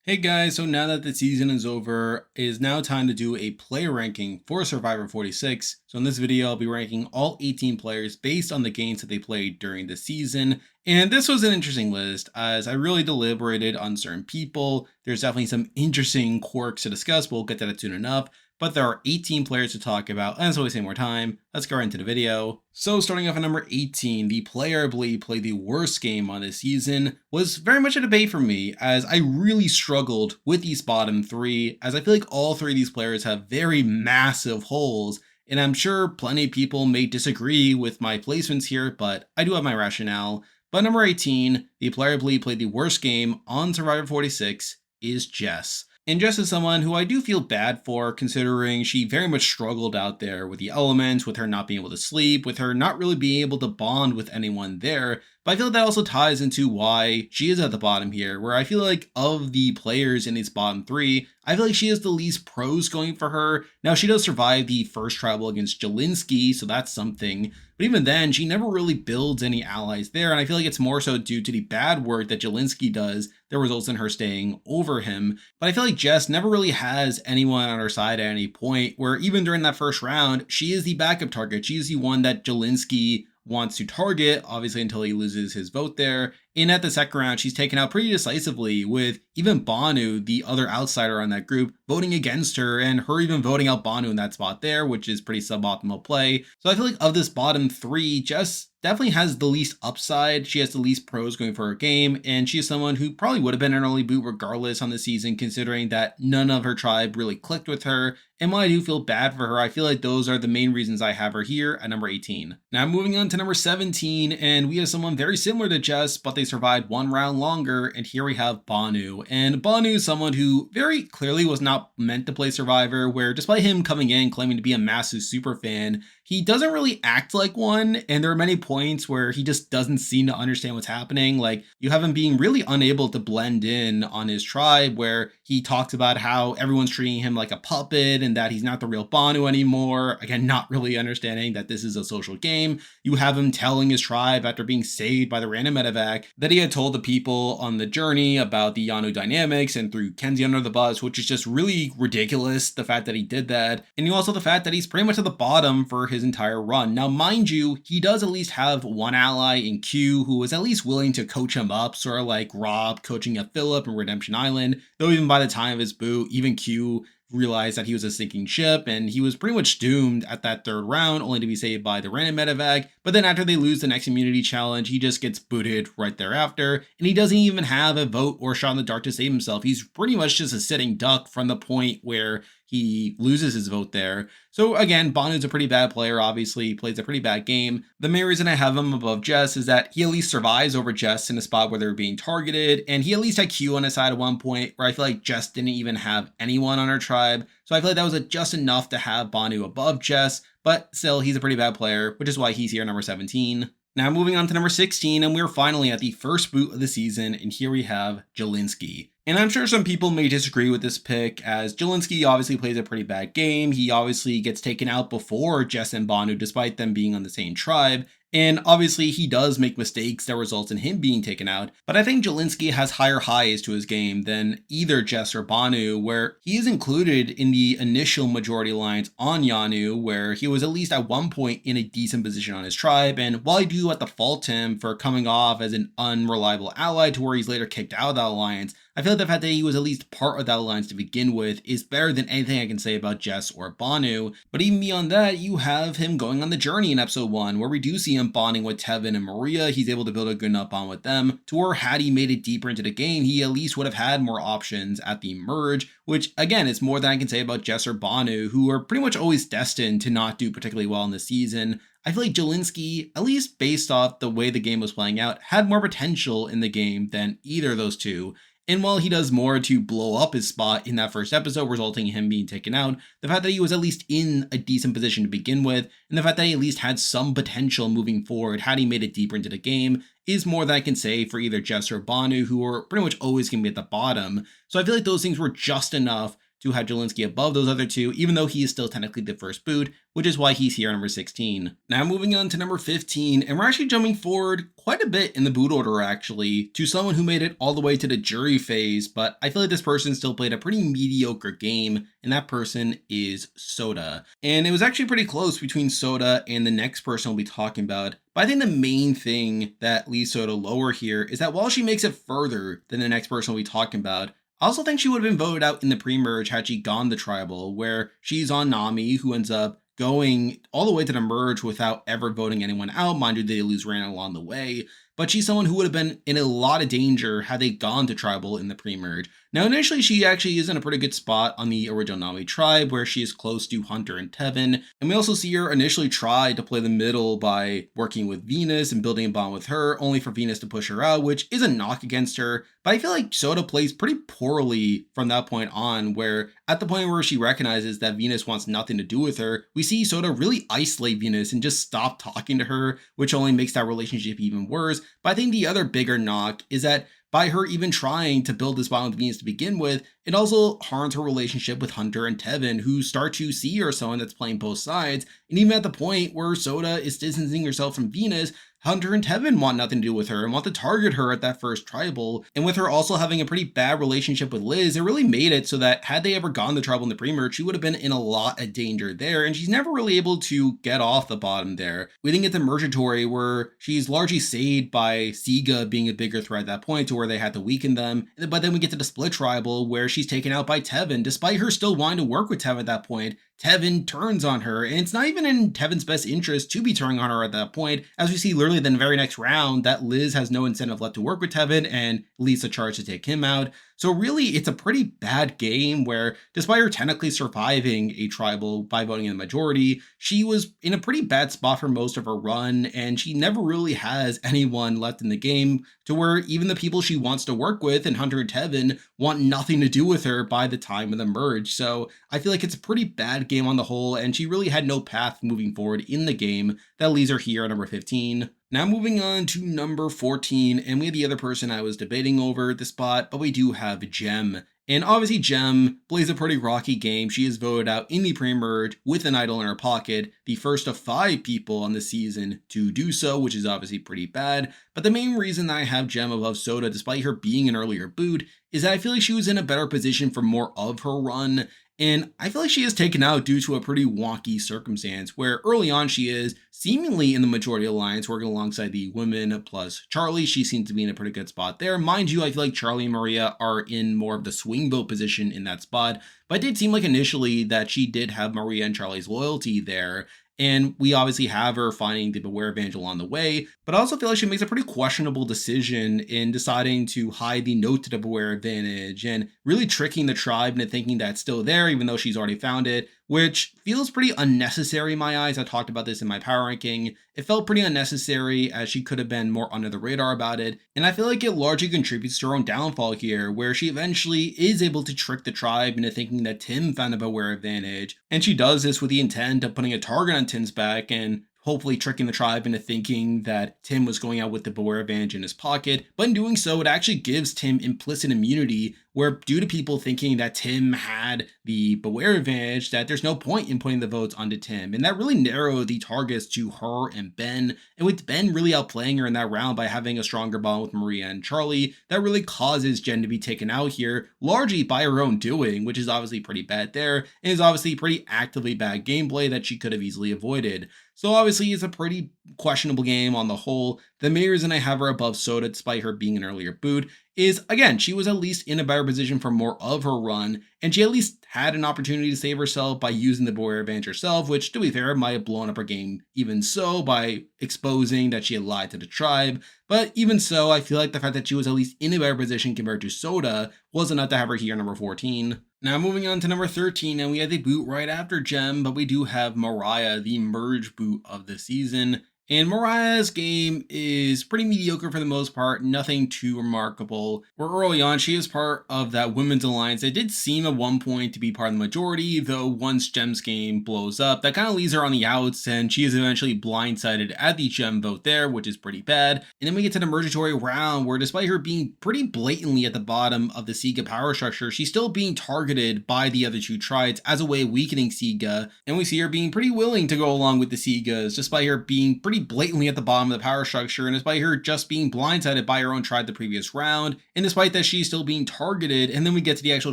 Hey guys, so now that the season is over, it is now time to do a player ranking for Survivor 46. So in this video, I'll be ranking all 18 players based on the games that they played during the season. And this was an interesting list as I really deliberated on certain people. There's definitely some interesting quirks to discuss, but we'll get to that soon enough. But there are 18 players to talk about, and let's waste more time. Let's go right into the video. So starting off at number 18, the player I believe played the worst game on this season was very much a debate for me, as I really struggled with these bottom three, as I feel like all three of these players have very massive holes, and I'm sure plenty of people may disagree with my placements here, but I do have my rationale. But number 18, the player I believe played the worst game on Survivor 46 is Jess. And Jess is someone who I do feel bad for, considering she very much struggled out there with the elements, with her not being able to sleep, with her not really being able to bond with anyone there. But I feel like that also ties into why she is at the bottom here, where I feel like of the players in these bottom three, I feel like she has the least pros going for her. Now, she does survive the first tribal against Jelinsky, so that's something. But even then, she never really builds any allies there, and I feel like it's more so due to the bad work that Jelinsky does that results in her staying over him. But I feel like Jess never really has anyone on her side at any point, where even during that first round, she is the backup target. She is the one that Jelinsky wants to target, obviously until he loses his vote there. And at the second round, she's taken out pretty decisively, with even Banu, the other outsider on that group, voting against her, and her even voting out Banu in that spot there, which is pretty suboptimal play. So I feel like of this bottom three, Jess definitely has the least upside. She has the least pros going for her game, and she is someone who probably would have been an early boot regardless on the season, considering that none of her tribe really clicked with her. And while I do feel bad for her, I feel like those are the main reasons I have her here at number 18. Now moving on to number 17, and we have someone very similar to Jess, but they survived one round longer, and here we have Banu. And Banu is someone who very clearly was not meant to play Survivor, where despite him coming in claiming to be a massive super fan, he doesn't really act like one, and there are many points where he just doesn't seem to understand what's happening. Like, you have him being really unable to blend in on his tribe, where he talks about how everyone's treating him like a puppet and that he's not the real Banu anymore. Again, not really understanding that this is a social game. You have him telling his tribe after being saved by the random medevac that he had told the people on the journey about the Yanu dynamics and threw Kenzie under the bus, which is just really ridiculous, the fact that he did that. And you also the fact that he's pretty much at the bottom for his entire run. Now, mind you, he does at least have one ally in Q who is at least willing to coach him up, sort of like Rob coaching up Philip in Redemption Island, though even by the time of his boot, even Q realized that he was a sinking ship, and he was pretty much doomed at that third round, only to be saved by the random medevac. But then after they lose the next immunity challenge, he just gets booted right thereafter, and he doesn't even have a vote or shot in the dark to save himself. He's pretty much just a sitting duck from the point where he loses his vote there. So again, Banu's a pretty bad player, obviously. He plays a pretty bad game. The main reason I have him above Jess is that he at least survives over Jess in a spot where they're being targeted, and he at least had Q on his side at one point, where I feel like Jess didn't even have anyone on her tribe. So I feel like that was just enough to have Banu above Jess, but still, he's a pretty bad player, which is why he's here number 17. Now moving on to number 16, and we're finally at the first boot of the season, and here we have Jelinsky. And I'm sure some people may disagree with this pick, as Jelinsky obviously plays a pretty bad game. He obviously gets taken out before Jess and Banu, despite them being on the same tribe. And obviously he does make mistakes that result in him being taken out, but I think Jelinsky has higher highs to his game than either Jess or Banu, where he is included in the initial majority alliance on Yanu, where he was at least at one point in a decent position on his tribe. And while I do have to fault him for coming off as an unreliable ally to where he's later kicked out of that alliance, I feel like the fact that he was at least part of that alliance to begin with is better than anything I can say about Jess or Banu. But even beyond that, you have him going on the journey in episode 1, where we do see him bonding with Tevin and Mariah. He's able to build a good enough bond with them, to where had he made it deeper into the game, he at least would have had more options at the merge, which again is more than I can say about Jess or Banu, who are pretty much always destined to not do particularly well in the season. I feel like Jelinsky, at least based off the way the game was playing out, had more potential in the game than either of those two. And while he does more to blow up his spot in that first episode, resulting in him being taken out, the fact that he was at least in a decent position to begin with, and the fact that he at least had some potential moving forward had he made it deeper into the game, is more than I can say for either Jess or Banu, who are pretty much always going to be at the bottom. So I feel like those things were just enough to have Jelinsky above those other two, even though he is still technically the first boot, which is why he's here at number 16. Now moving on to number 15, and we're actually jumping forward quite a bit in the boot order actually, to someone who made it all the way to the jury phase, but I feel like this person still played a pretty mediocre game, and that person is Soda. And it was actually pretty close between Soda and the next person we'll be talking about, but I think the main thing that leaves Soda lower here is that while she makes it further than the next person we'll be talking about, I also think she would have been voted out in the pre-merge had she gone the tribal, where she's on Nami, who ends up going all the way to the merge without ever voting anyone out. Mind you, they lose Rand along the way, but she's someone who would have been in a lot of danger had they gone to tribal in the pre-merge. Now, initially, she actually is in a pretty good spot on the original Nami tribe, where she is close to Hunter and Tevin. And we also see her initially try to play the middle by working with Venus and building a bond with her, only for Venus to push her out, which is a knock against her. But I feel like Soda plays pretty poorly from that point on, where at the point where she recognizes that Venus wants nothing to do with her, we see Soda really isolate Venus and just stop talking to her, which only makes that relationship even worse. But I think the other bigger knock is that by her even trying to build this bond with Venus to begin with, it also harms her relationship with Hunter and Tevin, who start to see her as someone that's playing both sides. And even at the point where Soda is distancing herself from Venus, Hunter and Tevin want nothing to do with her and want to target her at that first tribal. And with her also having a pretty bad relationship with Liz, it really made it so that had they ever gone the tribal in the pre-merge, she would have been in a lot of danger there. And she's never really able to get off the bottom there. We didn't get the Mergatory, where she's largely saved by Siga being a bigger threat at that point to where they had to weaken them. But then we get to the split tribal, where she's taken out by Tevin. Despite her still wanting to work with Tevin at that point, Tevin turns on her, and it's not even in Tevin's best interest to be turning on her at that point, as we see literally in the very next round that Liz has no incentive left to work with Tevin and leads a charge to take him out. So really, it's a pretty bad game where, despite her technically surviving a tribal by voting in the majority, she was in a pretty bad spot for most of her run, and she never really has anyone left in the game to where even the people she wants to work with, and Hunter and Tevin, want nothing to do with her by the time of the merge. So I feel like it's a pretty bad game on the whole, and she really had no path moving forward in the game. That leaves her here at number 15. Now moving on to number 14, and we have the other person I was debating over the spot, but we do have Jem. And obviously Jem plays a pretty rocky game. She is voted out in the pre-merge with an idol in her pocket, the first of 5 people on the season to do so, which is obviously pretty bad. But the main reason I have Jem above Soda, despite her being an earlier boot, is that I feel like she was in a better position for more of her run. And I feel like she is taken out due to a pretty wonky circumstance where early on she is seemingly in the majority alliance working alongside the women plus Charlie. She seems to be in a pretty good spot there. Mind you, I feel like Charlie and Maria are in more of the swing vote position in that spot, but it did seem like initially that she did have Maria and Charlie's loyalty there. And we obviously have her finding the Beware Evangel on the way, but I also feel like she makes a pretty questionable decision in deciding to hide the note to the Beware Advantage and really tricking the tribe into thinking that it's still there, even though she's already found it, which feels pretty unnecessary in my eyes. I talked about this in my power ranking. It felt pretty unnecessary as she could have been more under the radar about it. And I feel like it largely contributes to her own downfall here, where she eventually is able to trick the tribe into thinking that Tim found a Beware Advantage. And she does this with the intent of putting a target on Tim's back and hopefully tricking the tribe into thinking that Tim was going out with the Beware Advantage in his pocket. But in doing so, it actually gives Tim implicit immunity, where due to people thinking that Tim had the Beware Advantage, that there's no point in putting the votes onto Tim. And that really narrowed the targets to her and Ben. And with Ben really outplaying her in that round by having a stronger bond with Maria and Charlie, that really causes Jen to be taken out here, largely by her own doing, which is obviously pretty bad there, and is obviously pretty actively bad gameplay that she could have easily avoided. So obviously it's a pretty questionable game on the whole. The main reason I have her above Soda, despite her being an earlier boot, is, again, she was at least in a better position for more of her run, and she at least had an opportunity to save herself by using the Beware Advantage herself, which, to be fair, might have blown up her game even so by exposing that she had lied to the tribe. But even so, I feel like the fact that she was at least in a better position compared to Soda was enough to have her here number 14. Now moving on to number 13, and we have the boot right after Jem, but we do have Mariah, the merge boot of the season. And Mariah's game is pretty mediocre for the most part, nothing too remarkable. Where early on, she is part of that women's alliance. It did seem at one point to be part of the majority, though once Jem's game blows up, that kind of leaves her on the outs, and she is eventually blindsided at the Jem vote there, which is pretty bad. And then we get to the mergatory round, where despite her being pretty blatantly at the bottom of the Sega power structure, she's still being targeted by the other two tribes as a way of weakening Sega, and we see her being pretty willing to go along with the Segas, despite her being pretty blatantly at the bottom of the power structure, and despite her just being blindsided by her own tribe the previous round, and despite that she's still being targeted. And then we get to the actual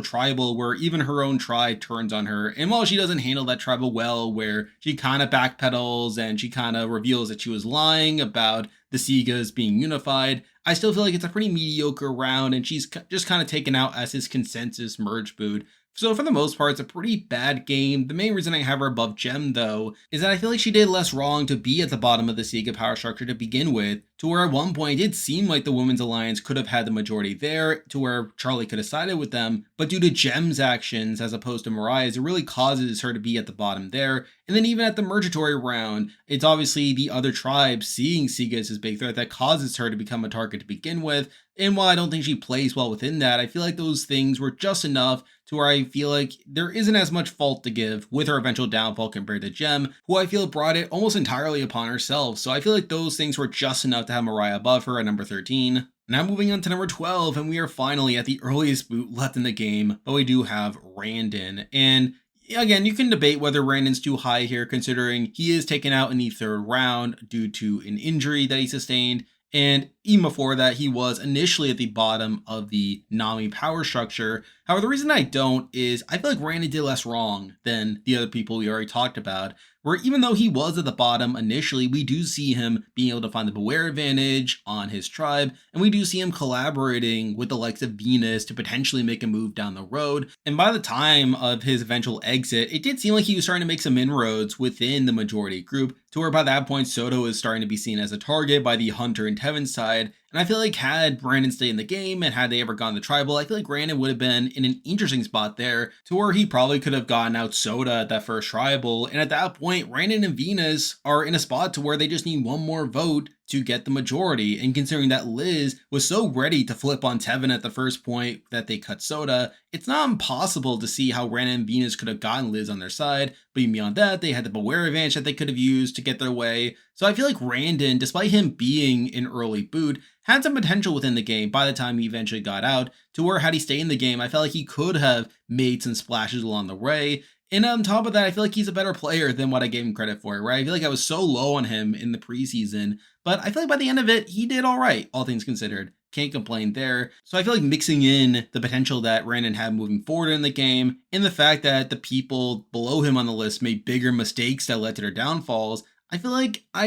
tribal where even her own tribe turns on her, and while she doesn't handle that tribal well, where she kind of backpedals and she kind of reveals that she was lying about the Segas being unified, I still feel like it's a pretty mediocre round, and she's just kind of taken out as his consensus merge boot. So for the most part, it's a pretty bad game. The main reason I have her above Jem, though, is that I feel like she did less wrong to be at the bottom of the Sega power structure to begin with, to where at one point it did seem like the Women's Alliance could have had the majority there, to where Charlie could have sided with them, but due to Jem's actions as opposed to Mariah's, it really causes her to be at the bottom there. And then even at the mergatory round, it's obviously the other tribes seeing Sega as his big threat that causes her to become a target to begin with. And while I don't think she plays well within that, I feel like those things were just enough to where I feel like there isn't as much fault to give with her eventual downfall compared to Jem, who I feel brought it almost entirely upon herself. So I feel like those things were just enough to have Mariah above her at number 13. Now moving on to number 12, and we are finally at the earliest boot left in the game, but we do have Randon. And again, you can debate whether Randon's too high here, considering he is taken out in the third round due to an injury that he sustained. And even before that, he was initially at the bottom of the Nami power structure. However, the reason I don't is I feel like Randy did less wrong than the other people we already talked about, where even though he was at the bottom initially, we do see him being able to find the Beware advantage on his tribe, and we do see him collaborating with the likes of Venus to potentially make a move down the road. And by the time of his eventual exit, it did seem like he was starting to make some inroads within the majority group, to where by that point Soto is starting to be seen as a target by the Hunter and Tevin side. And I feel like had Brandon stayed in the game and had they ever gone to tribal, I feel like Brandon would have been in an interesting spot there, to where he probably could have gotten out Soda at that first tribal. And at that point, Brandon and Venus are in a spot to where they just need one more vote to get the majority. And considering that Liz was so ready to flip on Tevin at the first point that they cut Soda, it's not impossible to see how Brandon and Venus could have gotten Liz on their side. But even beyond that, they had the Beware advantage that they could have used to get their way. So I feel like Randon, despite him being an early boot, had some potential within the game by the time he eventually got out, to where had he stayed in the game, I felt like he could have made some splashes along the way. And on top of that, I feel like he's a better player than what I gave him credit for, right? I feel like I was so low on him in the preseason, but I feel like by the end of it, he did all right, all things considered. Can't complain there. So I feel like mixing in the potential that Randon had moving forward in the game, and the fact that the people below him on the list made bigger mistakes that led to their downfalls, I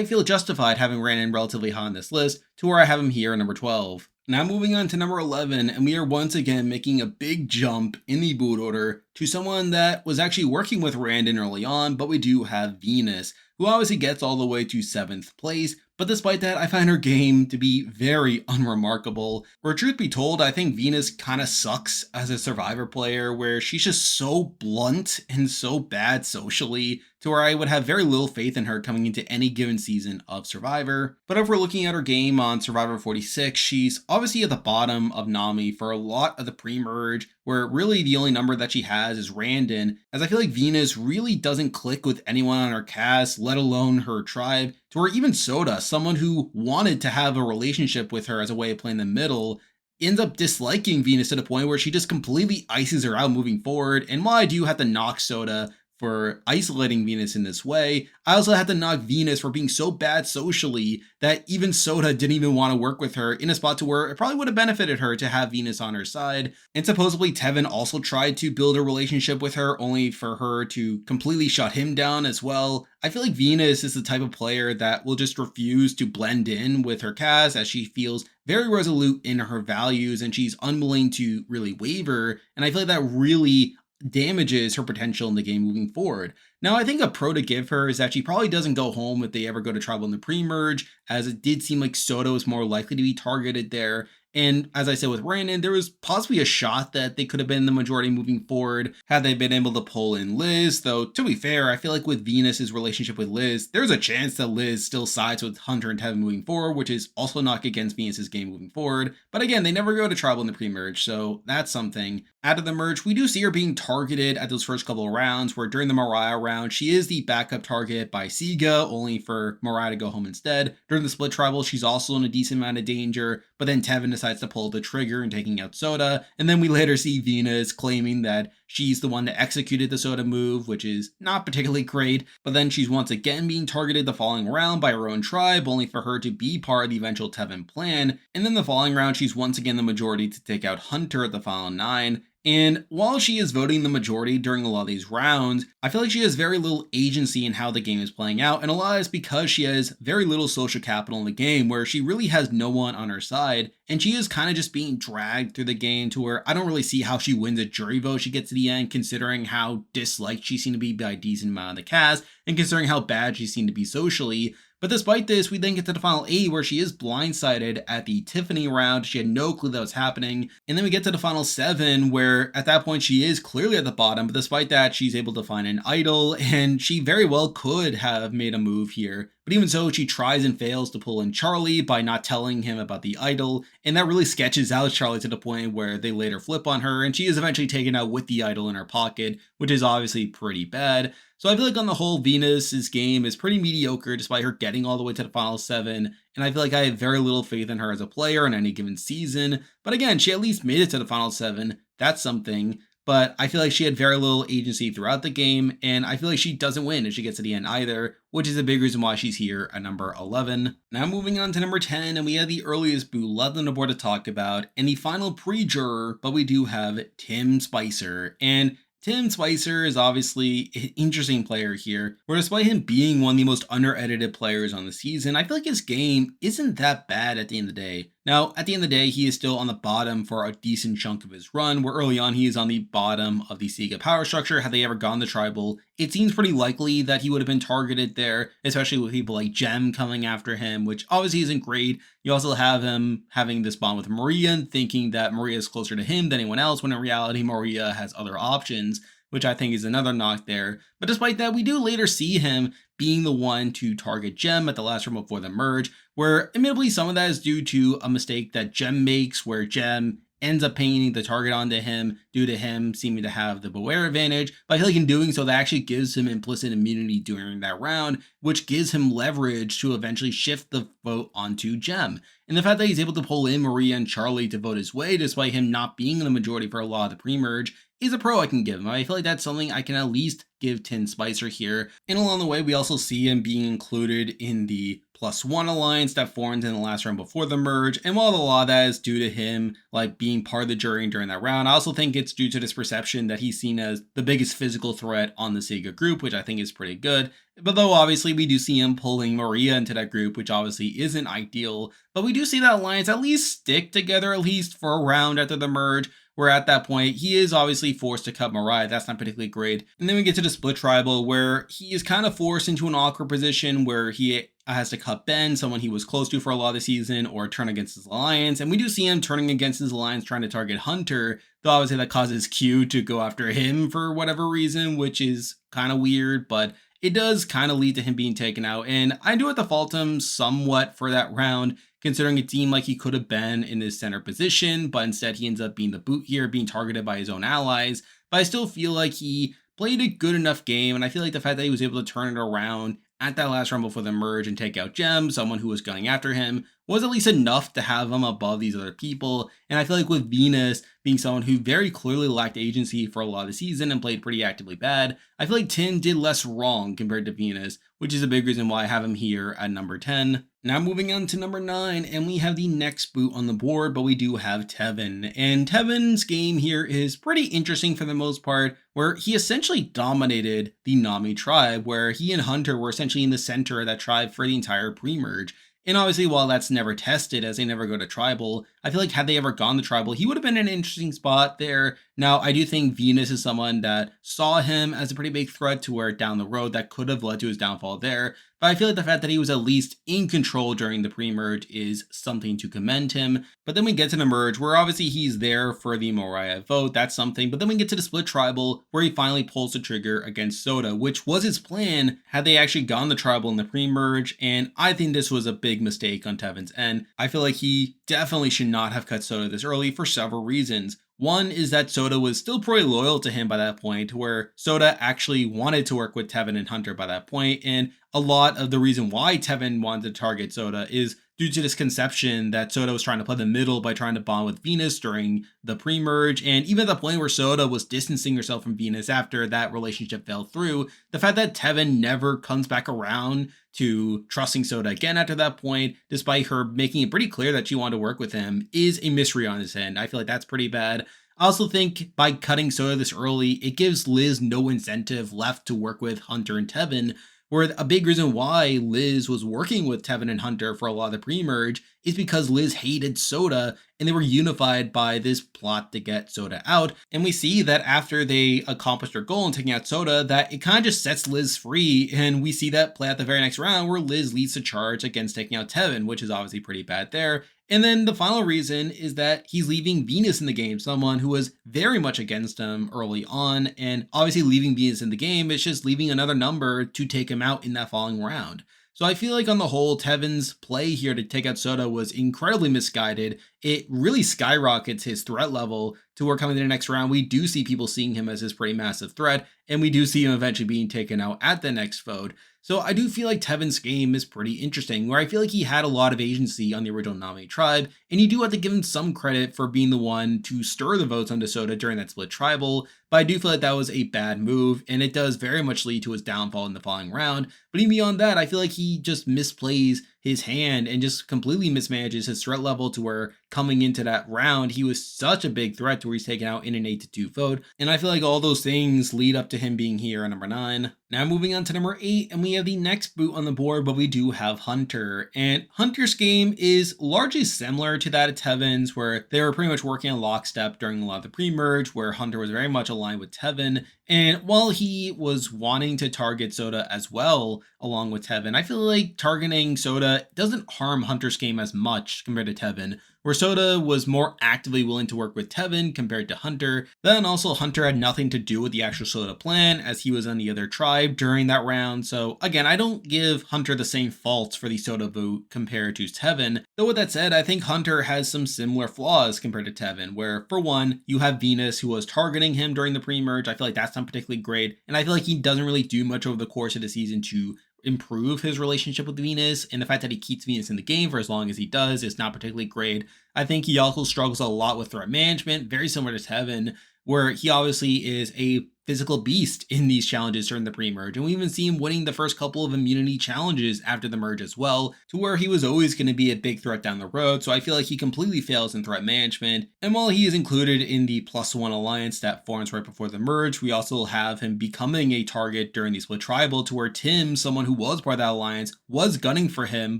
feel justified having Randon relatively high on this list, to where I have him here at number 12. Now moving on to number 11, and we are once again making a big jump in the boot order to someone that was actually working with Randon early on, but we do have Venus, who obviously gets all the way to 7th place. But despite that, I find her game to be very unremarkable. Where truth be told, I think Venus kind of sucks as a Survivor player, where she's just so blunt and so bad socially, to where I would have very little faith in her coming into any given season of Survivor. But if we're looking at her game on Survivor 46, she's obviously at the bottom of Nami for a lot of the pre-merge, where really the only number that she has is Randon, as I feel like Venus really doesn't click with anyone on her cast, let alone her tribe, to where even Soda, someone who wanted to have a relationship with her as a way of playing the middle, ends up disliking Venus to the point where she just completely ices her out moving forward. And while I do have to knock Soda for isolating Venus in this way, I also had to knock Venus for being so bad socially that even Soda didn't even want to work with her, in a spot to where it probably would have benefited her to have Venus on her side. And supposedly Tevin also tried to build a relationship with her, only for her to completely shut him down as well. I feel like Venus is the type of player that will just refuse to blend in with her cast, as she feels very resolute in her values and she's unwilling to really waver. And I feel like that really damages her potential in the game moving forward. Now, I think a pro to give her is that she probably doesn't go home if they ever go to tribal in the pre-merge, as it did seem like Soto is more likely to be targeted there. And as I said with Brandon, there was possibly a shot that they could have been the majority moving forward had they been able to pull in Liz. Though, to be fair, I feel like with Venus's relationship with Liz, there's a chance that Liz still sides with Hunter and Tevin moving forward, which is also not against Venus's game moving forward. But again, they never go to tribal in the pre-merge, so that's something. Out of the merge, we do see her being targeted at those first couple of rounds, where during the Mariah round, she is the backup target by Siga, only for Mariah to go home instead. During the split tribal, she's also in a decent amount of danger, but then Tevin decides to pull the trigger and taking out Soda, and then we later see Venus claiming that she's the one that executed the Soda move, which is not particularly great, but then she's once again being targeted the following round by her own tribe, only for her to be part of the eventual Tevin plan, and then the following round she's once again the majority to take out Hunter at the final 9. And while she is voting the majority during a lot of these rounds, I feel like she has very little agency in how the game is playing out, and a lot is because she has very little social capital in the game, where she really has no one on her side, and she is kind of just being dragged through the game to where I don't really see how she wins a jury vote she gets to the end, considering how disliked she seemed to be by a decent amount of the cast, and considering how bad she seemed to be socially. But despite this, we then get to the final 8 where she is blindsided at the Tiffany round. She had no clue that was happening. And then we get to the final 7 where at that point she is clearly at the bottom. But despite that, she's able to find an idol and she very well could have made a move here. But even so, she tries and fails to pull in Charlie by not telling him about the idol. And that really sketches out Charlie to the point where they later flip on her and she is eventually taken out with the idol in her pocket, which is obviously pretty bad. So I feel like on the whole, Venus's game is pretty mediocre despite her getting all the way to the final 7. And I feel like I have very little faith in her as a player in any given season. But again, she at least made it to the final 7. That's something. But I feel like she had very little agency throughout the game, and I feel like she doesn't win if she gets to the end either, which is a big reason why she's here at number 11. Now moving on to number 10, and we have the earliest boot left on the board to talk about, and the final pre-juror, but we do have Tim Spicer. And Tim Spicer is obviously an interesting player here, where despite him being one of the most under-edited players on the season, I feel like his game isn't that bad at the end of the day. Now, at the end of the day, he is still on the bottom for a decent chunk of his run, where early on he is on the bottom of the Sega power structure. Had they ever gone the tribal, it seems pretty likely that he would have been targeted there, especially with people like Jem coming after him, which obviously isn't great. You also have him having this bond with Maria and thinking that Maria is closer to him than anyone else, when in reality Maria has other options, which I think is another knock there. But despite that, we do later see him being the one to target Jem at the last room before the merge, where admittedly some of that is due to a mistake that Jem makes, where Jem ends up painting the target onto him due to him seeming to have the beware advantage. But I feel like in doing so, that actually gives him implicit immunity during that round, which gives him leverage to eventually shift the vote onto Jem. And the fact that he's able to pull in Maria and Charlie to vote his way, despite him not being in the majority for a lot of the pre-merge, is a pro I can give him. I feel like that's something I can at least give Tim Spicer here. And along the way, we also see him being included in the +1 alliance that formed in the last round before the merge. And while a lot of that is due to him like being part of the jury during that round, I also think it's due to this perception that he's seen as the biggest physical threat on the Sega group, which I think is pretty good. But though obviously we do see him pulling Maria into that group, which obviously isn't ideal, but we do see that alliance at least stick together at least for a round after the merge, where at that point he is obviously forced to cut Mariah. That's not particularly great. And then we get to the split tribal, where he is kind of forced into an awkward position where he has to cut Ben, someone he was close to for a lot of the season, or turn against his alliance. And we do see him turning against his alliance, trying to target Hunter, though obviously that causes Q to go after him for whatever reason, which is kind of weird, but it does kind of lead to him being taken out. And I do have to fault him somewhat for that round, considering it seemed like he could have been in his center position, but instead he ends up being the boot here, being targeted by his own allies. But I still feel like he played a good enough game, and I feel like the fact that he was able to turn it around at that last round before the merge and take out Jem, someone who was gunning after him, was at least enough to have him above these other people. And I feel like with Venus being someone who very clearly lacked agency for a lot of the season and played pretty actively bad, I feel like Tim did less wrong compared to Venus, which is a big reason why I have him here at number 10. Now moving on to number 9, and we have the next boot on the board, but we do have Tevin. And Tevin's game here is pretty interesting for the most part, where he essentially dominated the Nami tribe, where he and Hunter were essentially in the center of that tribe for the entire pre-merge. And obviously, while that's never tested as they never go to tribal, I feel like had they ever gone to tribal, he would have been in an interesting spot there, Now, I do think Venus is someone that saw him as a pretty big threat to where down the road that could have led to his downfall there. But I feel like the fact that he was at least in control during the pre-merge is something to commend him. But then we get to the merge where obviously he's there for the Mariah vote. That's something. But then we get to the split tribal where he finally pulls the trigger against Soda, which was his plan had they actually gone the tribal in the pre-merge. And I think this was a big mistake on Tevin's end. I feel like he definitely should not have cut Soda this early for several reasons. One is that Soda was still pretty loyal to him by that point, where Soda actually wanted to work with Tevin and Hunter by that point, and a lot of the reason why Tevin wanted to target Soda is due to this conception that Soda was trying to play the middle by trying to bond with Venus during the pre-merge, and even at the point where Soda was distancing herself from Venus after that relationship fell through, the fact that Tevin never comes back around to trusting Soda again after that point, despite her making it pretty clear that she wanted to work with him, is a mystery on his end. I feel like that's pretty bad. I also think by cutting Soda this early, it gives Liz no incentive left to work with Hunter and Tevin, where a big reason why Liz was working with Tevin and Hunter for a lot of the pre-merge is because Liz hated Soda and they were unified by this plot to get Soda out. And we see that after they accomplish their goal in taking out Soda, that it kind of just sets Liz free. And we see that play out the very next round where Liz leads the charge against taking out Tevin, which is obviously pretty bad there. And then the final reason is that he's leaving Venus in the game, someone who was very much against him early on. And obviously leaving Venus in the game is just leaving another number to take him out in that following round. So I feel like on the whole, Tevin's play here to take out Soda was incredibly misguided. It really skyrockets his threat level to where coming to the next round, we do see people seeing him as this pretty massive threat, and we do see him eventually being taken out at the next vote. So I do feel like Tevin's game is pretty interesting, where I feel like he had a lot of agency on the original nominee tribe, and you do have to give him some credit for being the one to stir the votes on Soda during that split tribal, but I do feel like that was a bad move, and it does very much lead to his downfall in the following round. But even beyond that, I feel like he just misplays his hand and just completely mismanages his threat level to where coming into that round, he was such a big threat to where he's taken out in an 8-2 vote. And I feel like all those things lead up to him being here at number 9. Now moving on to number 8, and we have the next boot on the board, but we do have Hunter. And Hunter's game is largely similar to that of Tevin's, where they were pretty much working in lockstep during a lot of the pre-merge, where Hunter was very much aligned with Tevin. And while he was wanting to target Soda as well, along with Tevin, I feel like targeting Soda doesn't harm Hunter's game as much compared to Tevin, where Soda was more actively willing to work with Tevin compared to Hunter. Then also Hunter had nothing to do with the actual Soda plan as he was on the other tribe during that round. So again, I don't give Hunter the same faults for the Soda vote compared to Tevin. Though with that said, I think Hunter has some similar flaws compared to Tevin, where for one, you have Venus who was targeting him during the pre-merge. I feel like that's not particularly great. And I feel like he doesn't really do much over the course of the season to improve his relationship with Venus, and the fact that he keeps Venus in the game for as long as he does is not particularly great. I think he also struggles a lot with threat management, very similar to Tevin, where he obviously is a physical beast in these challenges during the pre-merge, and we even see him winning the first couple of immunity challenges after the merge as well, to where he was always going to be a big threat down the road. So I feel like he completely fails in threat management. And while he is included in the +1 alliance that forms right before the merge, we also have him becoming a target during the split tribal, to where Tim, someone who was part of that alliance, was gunning for him,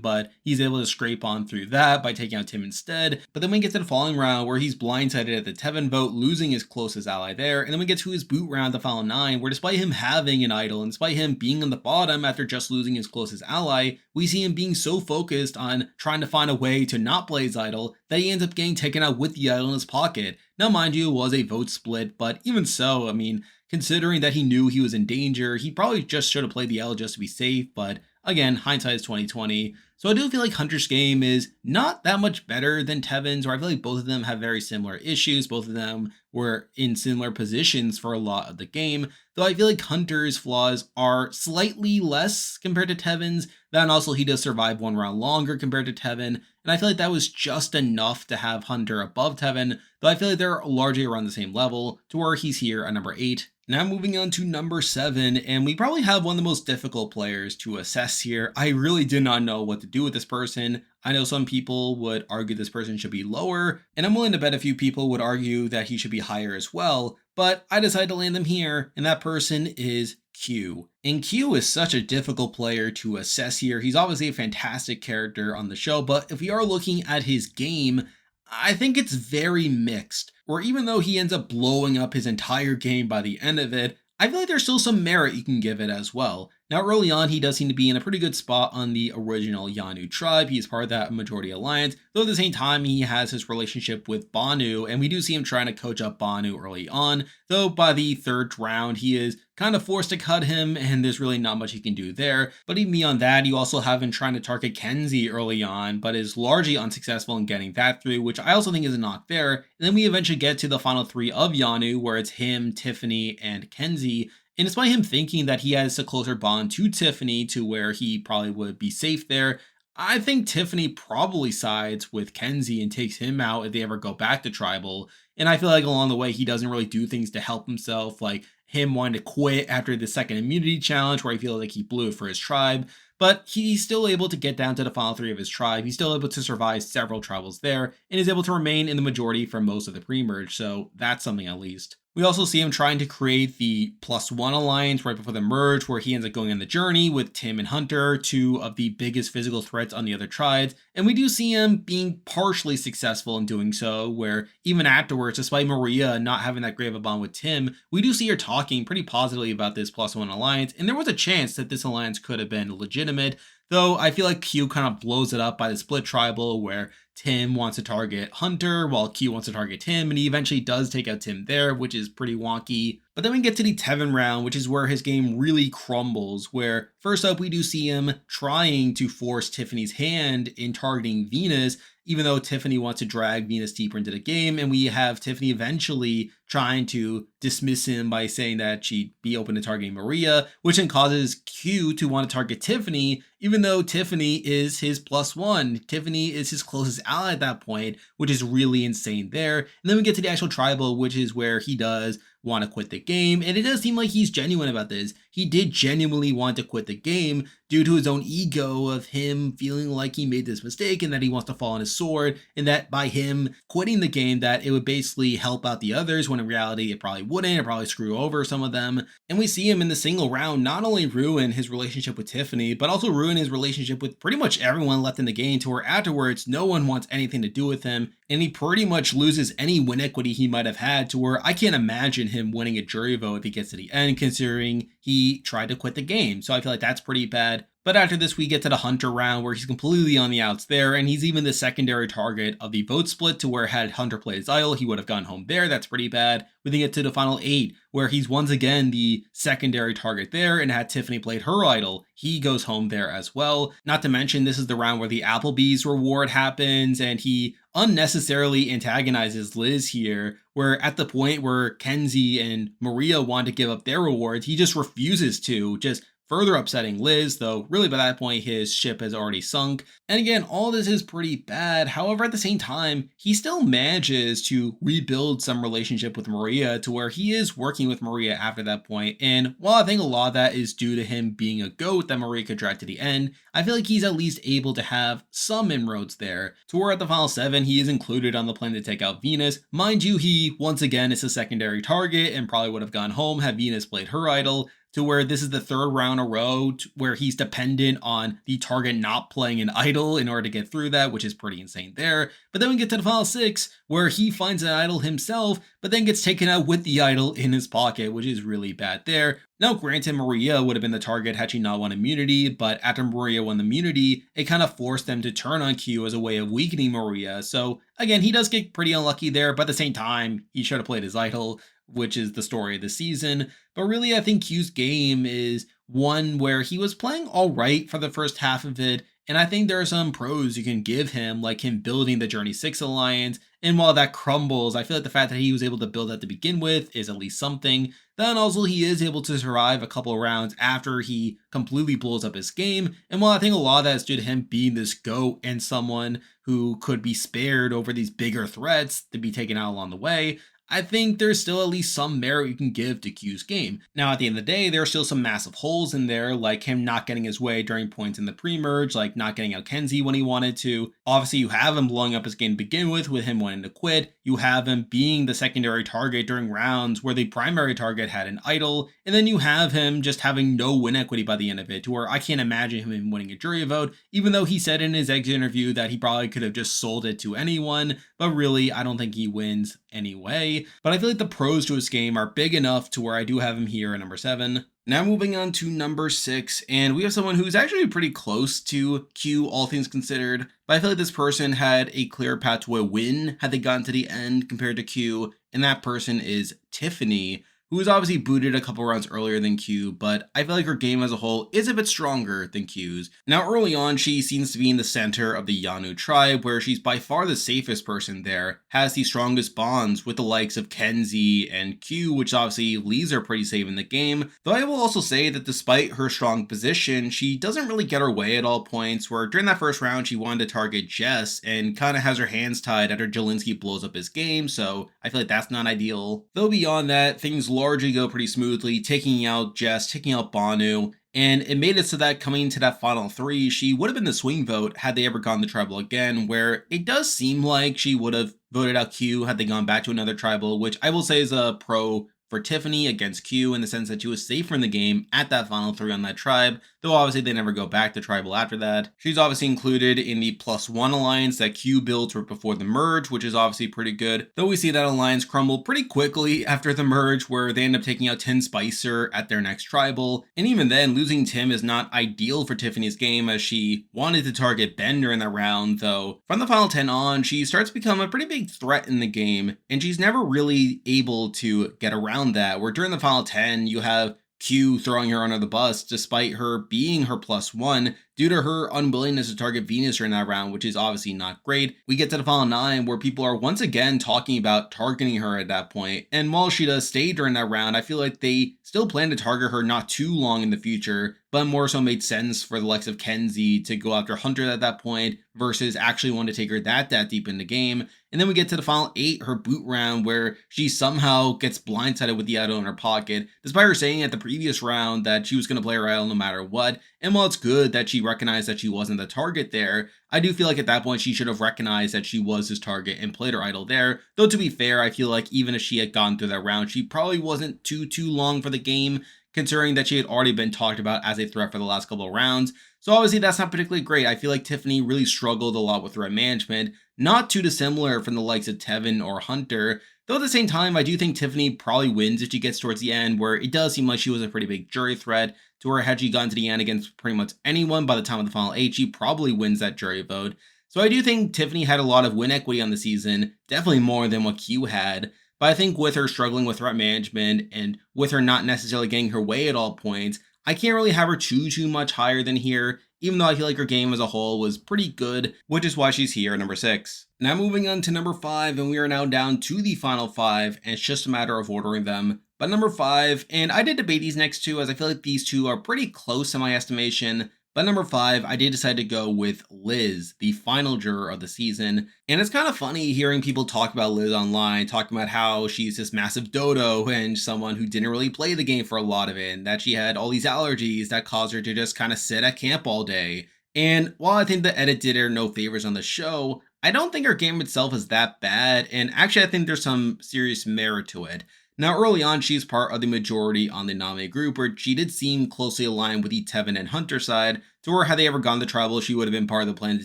but he's able to scrape on through that by taking out Tim instead. But then we get to the following round where he's blindsided at the Tevin vote, losing his closest ally there, and then we get to his boot round, the final 9, where despite him having an idol and despite him being on the bottom after just losing his closest ally, we see him being so focused on trying to find a way to not play his idol that he ends up getting taken out with the idol in his pocket. Now mind you, it was a vote split, but even so, I mean, considering that he knew he was in danger, he probably just should have played the idol just to be safe, but again, hindsight is 2020. So I do feel like Hunter's game is not that much better than Tevin's, or I feel like both of them have very similar issues. Both of them were in similar positions for a lot of the game, though I feel like Hunter's flaws are slightly less compared to Tevin's. Then also he does survive one round longer compared to Tevin, and I feel like that was just enough to have Hunter above Tevin, though I feel like they're largely around the same level, to where he's here at number 8. Now moving on to number 7, and we probably have one of the most difficult players to assess here. I really did not know what to do with this person. I know some people would argue this person should be lower, and I'm willing to bet a few people would argue that he should be higher as well, but I decided to land them here, and that person is Q. And Q is such a difficult player to assess here. He's obviously a fantastic character on the show, but if we are looking at his game, I think it's very mixed, where even though he ends up blowing up his entire game by the end of it, I feel like there's still some merit you can give it as well. Now, early on, he does seem to be in a pretty good spot on the original Yanu tribe. He's part of that majority alliance, though at the same time, he has his relationship with Banu, and we do see him trying to coach up Banu early on, though by the third round, he is kind of forced to cut him, and there's really not much he can do there. But even beyond that, you also have him trying to target Kenzie early on, but is largely unsuccessful in getting that through, which I also think is not fair. And then we eventually get to the final three of Yanu, where it's him, Tiffany, and Kenzie. And despite him thinking that he has a closer bond to Tiffany to where he probably would be safe there, I think Tiffany probably sides with Kenzie and takes him out if they ever go back to tribal. And I feel like along the way, he doesn't really do things to help himself, like him wanting to quit after the second immunity challenge where he feels like he blew it for his tribe. But he's still able to get down to the final three of his tribe. He's still able to survive several tribals there and is able to remain in the majority for most of the pre-merge. So that's something at least. We also see him trying to create the +1 alliance right before the merge, where he ends up going on the journey with Tim and Hunter, two of the biggest physical threats on the other tribes. And we do see him being partially successful in doing so, where even afterwards, despite Maria not having that great of a bond with Tim, we do see her talking pretty positively about this +1 alliance. And there was a chance that this alliance could have been legitimate. Though I feel like Q kind of blows it up by the split tribal where Tim wants to target Hunter while Q wants to target Tim, and he eventually does take out Tim there, which is pretty wonky. But then we get to the Tevin round, which is where his game really crumbles, where first up we do see him trying to force Tiffany's hand in targeting Venus, even though Tiffany wants to drag Venus deeper into the game, and we have Tiffany eventually trying to dismiss him by saying that she'd be open to targeting Maria, which then causes Q to want to target Tiffany, even though Tiffany is his +1. Tiffany is his closest ally at that point, which is really insane there. And then we get to the actual tribal, which is where he does want to quit the game, and it does seem like he's genuine about this. He did genuinely want to quit the game due to his own ego of him feeling like he made this mistake and that he wants to fall on his sword, and that by him quitting the game that it would basically help out the others, when in reality it probably wouldn't. It probably screw over some of them. And we see him in the single round not only ruin his relationship with Tiffany, but also ruin his relationship with pretty much everyone left in the game, to where afterwards no one wants anything to do with him, and he pretty much loses any win equity he might have had, to where I can't imagine him winning a jury vote if he gets to the end, considering he tried to quit the game. So I feel like that's pretty bad. But after this, we get to the Hunter round where he's completely on the outs there, and he's even the secondary target of the vote split, to where had Hunter played his idol, he would have gone home there. That's pretty bad. We then get to the final 8, where he's once again the secondary target there, and had Tiffany played her idol, he goes home there as well. Not to mention, this is the round where the Applebee's reward happens, and he unnecessarily antagonizes Liz here, where at the point where Kenzie and Maria want to give up their rewards, he just refuses to, just further upsetting Liz, though really by that point his ship has already sunk. And again, all this is pretty bad. However, at the same time, he still manages to rebuild some relationship with Maria, to where he is working with Maria after that point. And while I think a lot of that is due to him being a goat that Maria could drag to the end, I feel like he's at least able to have some inroads there, to where at the final 7 he is included on the plan to take out Venus. Mind you, he once again is a secondary target and probably would have gone home had Venus played her idol, to where this is the third round in a row where he's dependent on the target not playing an idol in order to get through that, which is pretty insane there. But then we get to the final 6, where he finds an idol himself, but then gets taken out with the idol in his pocket, which is really bad there. Now, granted, Maria would have been the target had she not won immunity, but after Maria won the immunity, it kind of forced them to turn on Q as a way of weakening Maria. So again, he does get pretty unlucky there, but at the same time, he should have played his idol, which is the story of the season. But really, I think Q's game is one where he was playing all right for the first half of it, and I think there are some pros you can give him, like him building the Journey 6 alliance. And while that crumbles, I feel like the fact that he was able to build that to begin with is at least something. Then also he is able to survive a couple of rounds after he completely blows up his game. And while I think a lot of that is due to him being this GOAT and someone who could be spared over these bigger threats to be taken out along the way, I think there's still at least some merit you can give to Q's game. Now, at the end of the day, there are still some massive holes in there, like him not getting his way during points in the pre-merge, like not getting out Kenzie when he wanted to. Obviously, you have him blowing up his game to begin with him wanting to quit. You have him being the secondary target during rounds where the primary target had an idol. And then you have him just having no win equity by the end of it, to where I can't imagine him winning a jury vote, even though he said in his exit interview that he probably could have just sold it to anyone. But really, I don't think he wins anyway. But I feel like the pros to his game are big enough to where I do have him here at number 7. Now moving on to number 6, and we have someone who's actually pretty close to Q, all things considered, but I feel like this person had a clear path to a win had they gotten to the end compared to Q, and that person is Tiffany, who was obviously booted a couple rounds earlier than Q, but I feel like her game as a whole is a bit stronger than Q's. Now early on, she seems to be in the center of the Yanu tribe, where she's by far the safest person there, has the strongest bonds with the likes of Kenzie and Q, which obviously leaves her pretty safe in the game. Though I will also say that despite her strong position, she doesn't really get her way at all points, where during that first round she wanted to target Jess and kind of has her hands tied after Jelinsky blows up his game, so I feel like that's not ideal. Though beyond that, things largely go pretty smoothly, taking out Jess, taking out Banu, and it made it so that coming to that final 3, she would have been the swing vote had they ever gone the tribal again, where it does seem like she would have voted out Q had they gone back to another tribal, which I will say is a pro for Tiffany against Q in the sense that she was safer in the game at that final 3 on that tribe, though obviously they never go back to tribal after that. She's obviously included in the +1 alliance that Q built right before the merge, which is obviously pretty good, though we see that alliance crumble pretty quickly after the merge, where they end up taking out Tim Spicer at their next tribal, and even then, losing Tim is not ideal for Tiffany's game, as she wanted to target Ben during that round, though from the final 10 on, she starts to become a pretty big threat in the game, and she's never really able to get around that, where during the final 10 you have Q throwing her under the bus despite her being her +1 due to her unwillingness to target Venus during that round, which is obviously not great. We get to the final 9 where people are once again talking about targeting her at that point, and while she does stay during that round, I feel like they still plan to target her not too long in the future, but more so made sense for the likes of Kenzie to go after Hunter at that point versus actually want to take her that deep in the game. And then we get to the final 8, her boot round, where she somehow gets blindsided with the idol in her pocket, despite her saying at the previous round that she was going to play her idol no matter what. And while it's good that she recognized that she wasn't the target there, I do feel like at that point she should have recognized that she was his target and played her idol there. Though to be fair, I feel like even if she had gone through that round, she probably wasn't too long for the game, considering that she had already been talked about as a threat for the last couple of rounds. So obviously that's not particularly great. I feel like Tiffany really struggled a lot with threat management, not too dissimilar from the likes of Tevin or Hunter. Though at the same time, I do think Tiffany probably wins if she gets towards the end, where it does seem like she was a pretty big jury threat, to where had she gotten to the end against pretty much anyone by the time of the final 8, she probably wins that jury vote. So I do think Tiffany had a lot of win equity on the season, definitely more than what Q had. But I think with her struggling with threat management and with her not necessarily getting her way at all points, I can't really have her too much higher than here, even though I feel like her game as a whole was pretty good, which is why she's here at number 6. Now moving on to number 5, and we are now down to the final 5, and it's just a matter of ordering them. But number 5, and I did debate these next 2, as I feel like these 2 are pretty close in my estimation. But number 5, I did decide to go with Liz, the final juror of the season. And it's kind of funny hearing people talk about Liz online, talking about how she's this massive dodo and someone who didn't really play the game for a lot of it, and that she had all these allergies that caused her to just kind of sit at camp all day. And while I think the edit did her no favors on the show, I don't think her game itself is that bad, and actually I think there's some serious merit to it. Now, early on, she's part of the majority on the nominee group, where she did seem closely aligned with the Tevin and Hunter side, to where had they ever gone to tribal, she would have been part of the plan to